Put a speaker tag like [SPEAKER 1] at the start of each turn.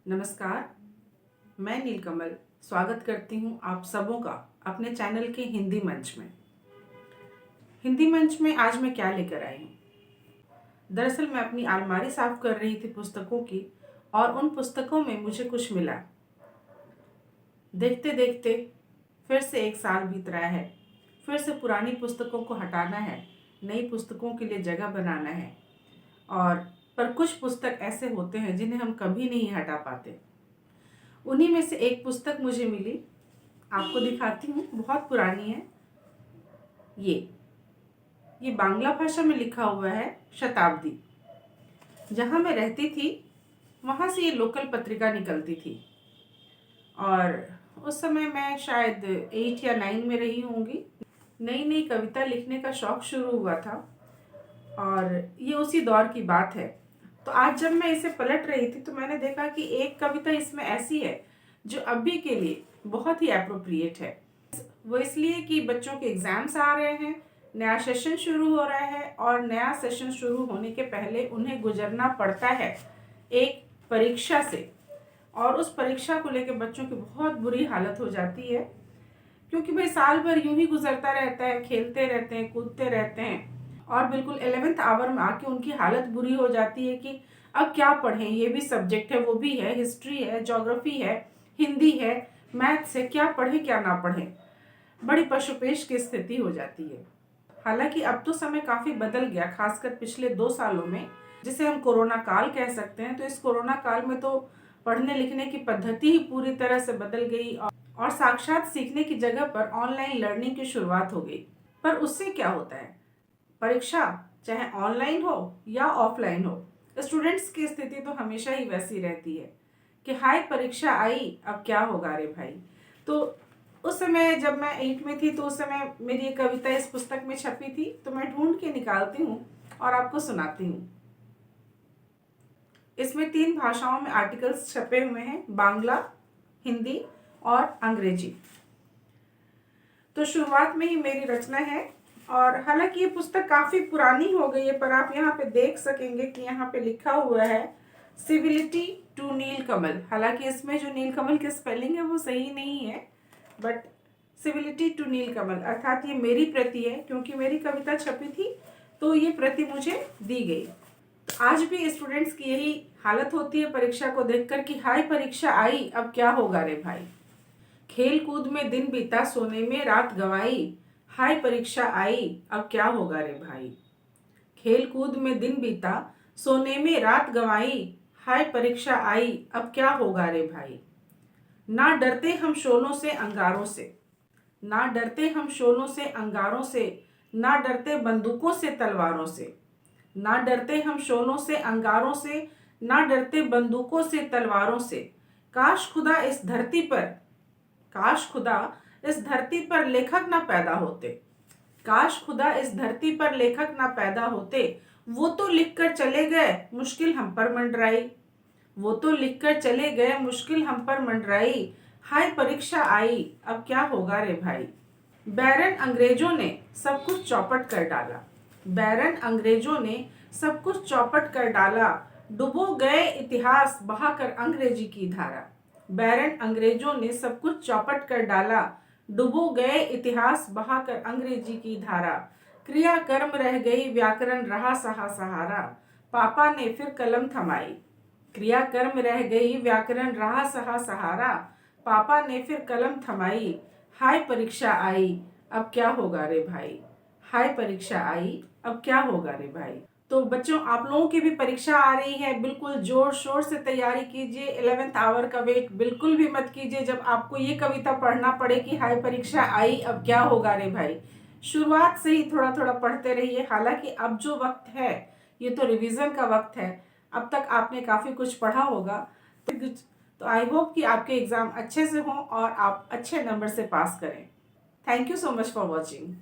[SPEAKER 1] नमस्कार, मैं नीलकमल स्वागत करती हूँ आप सबों का अपने चैनल के हिंदी मंच में। हिंदी मंच में आज मैं क्या लेकर आई हूँ? दरअसल मैं अपनी अलमारी साफ कर रही थी पुस्तकों की और उन पुस्तकों में मुझे कुछ मिला। देखते देखते फिर से एक साल बीत रहा है। फिर से पुरानी पुस्तकों को हटाना है, नई पुस्तकों के लिए जगह बनाना है। पर कुछ पुस्तक ऐसे होते हैं जिन्हें हम कभी नहीं हटा पाते। उन्हीं में से एक पुस्तक मुझे मिली, आपको दिखाती हूँ। बहुत पुरानी है। ये बांग्ला भाषा में लिखा हुआ है, शताब्दी। जहाँ मैं रहती थी वहाँ से ये लोकल पत्रिका निकलती थी और उस समय मैं शायद 8 या 9 में रही होंगी। नई नई कविता लिखने का शौक शुरू हुआ था और ये उसी दौर की बात है। तो आज जब मैं इसे पलट रही थी तो मैंने देखा कि एक कविता इसमें ऐसी है जो अभी के लिए बहुत ही एप्रोप्रिएट है। वो इसलिए कि बच्चों के एग्जाम्स आ रहे हैं, नया सेशन शुरू हो रहा है और नया सेशन शुरू होने के पहले उन्हें गुजरना पड़ता है एक परीक्षा से। और उस परीक्षा को लेकर बच्चों की बहुत बुरी हालत हो जाती है, क्योंकि भाई साल भर यूं ही गुजरता रहता है, खेलते रहते हैं, कूदते रहते हैं और बिल्कुल 11th आवर में आके उनकी हालत बुरी हो जाती है कि अब क्या पढ़ें। ये भी सब्जेक्ट है, वो भी है, हिस्ट्री है, ज्योग्राफी है, हिंदी है, मैथ्स है, क्या पढ़ें क्या ना पढ़ें। बड़ी पशुपेश की स्थिति हो जाती है। हालांकि अब तो समय काफी बदल गया, खासकर पिछले 2 सालों में, जिसे हम कोरोना काल कह सकते हैं। तो इस कोरोना काल में तो पढ़ने लिखने की पद्धति ही पूरी तरह से बदल गई और साक्षात सीखने की जगह पर ऑनलाइन लर्निंग की शुरुआत हो गई। पर उससे क्या होता है, परीक्षा चाहे ऑनलाइन हो या ऑफलाइन हो, स्टूडेंट्स की स्थिति तो हमेशा ही वैसी रहती है कि हाय परीक्षा आई, अब क्या होगा रे भाई। तो उस समय जब मैं 8 में थी तो उस समय मेरी एक कविता इस पुस्तक में छपी थी, तो मैं ढूंढ के निकालती हूँ और आपको सुनाती हूँ। इसमें 3 भाषाओं में आर्टिकल्स छपे हुए हैं, बांग्ला, हिंदी और अंग्रेजी। तो शुरुआत में ही मेरी रचना है और हालांकि ये पुस्तक काफी पुरानी हो गई है, पर आप यहाँ पे देख सकेंगे कि यहाँ पे लिखा हुआ है सिविलिटी टू नीलकमल। हालांकि इसमें जो नीलकमल की स्पेलिंग है वो सही नहीं है, बट सिविलिटी टू नीलकमल अर्थात ये मेरी प्रति है, क्योंकि मेरी कविता छपी थी तो ये प्रति मुझे दी गई। आज भी स्टूडेंट्स की यही हालत होती है परीक्षा को देखकर कि हाय परीक्षा आई, अब क्या होगा रे भाई। खेल कूद में दिन बीता, सोने में रात गवाई, हाय परीक्षा आई, अब क्या होगा रे भाई। खेल कूद में दिन बीता, सोने में रात गवाई, हाय परीक्षा आई, अब क्या होगा रे भाई। ना डरते हम शोलों से अंगारों से, ना डरते हम शोलों से अंगारों से, ना डरते बंदूकों से तलवारों से, ना डरते हम शोलों से अंगारों से, ना डरते बंदूकों से तलवारों से। काश खुदा इस धरती पर, काश खुदा इस धरती पर लेखक ना पैदा होते, काश खुदा इस धरती पर लेखक ना पैदा होते। वो तो लिखकर चले गए, मुश्किल हम पर मंडराई, वो तो लिखकर चले गए, मुश्किल हम पर मंडराई, हाय परीक्षा आई, अब क्या होगा रे भाई। बैरन अंग्रेजों ने सब कुछ चौपट कर डाला, बैरन अंग्रेजों ने सब कुछ चौपट कर डाला, डुबो गए इतिहास बहाकर अंग्रेजी की धारा। बैरन अंग्रेजों ने सब कुछ चौपट कर डाला, डुबो गए इतिहास बहाकर अंग्रेजी की धारा। क्रिया कर्म रह गई, व्याकरण रहा सहारा, पापा ने फिर कलम थमाई। क्रिया कर्म रह गई, व्याकरण रहा सहारा, पापा ने फिर कलम थमाई, हाय परीक्षा आई, अब क्या होगा रे भाई। हाय परीक्षा आई, अब क्या होगा रे भाई। तो बच्चों, आप लोगों की भी परीक्षा आ रही है, बिल्कुल जोर शोर से तैयारी कीजिए। 11th आवर का वेट बिल्कुल भी मत कीजिए जब आपको ये कविता पढ़ना पड़े कि हाय परीक्षा आई, अब क्या होगा रे भाई। शुरुआत से ही थोड़ा थोड़ा पढ़ते रहिए। हालांकि अब जो वक्त है ये तो रिवीजन का वक्त है, अब तक आपने काफी कुछ पढ़ा होगा। तो आई होप कि आपके एग्जाम अच्छे से हों और आप अच्छे नंबर से पास करें। Thank you so much for watching.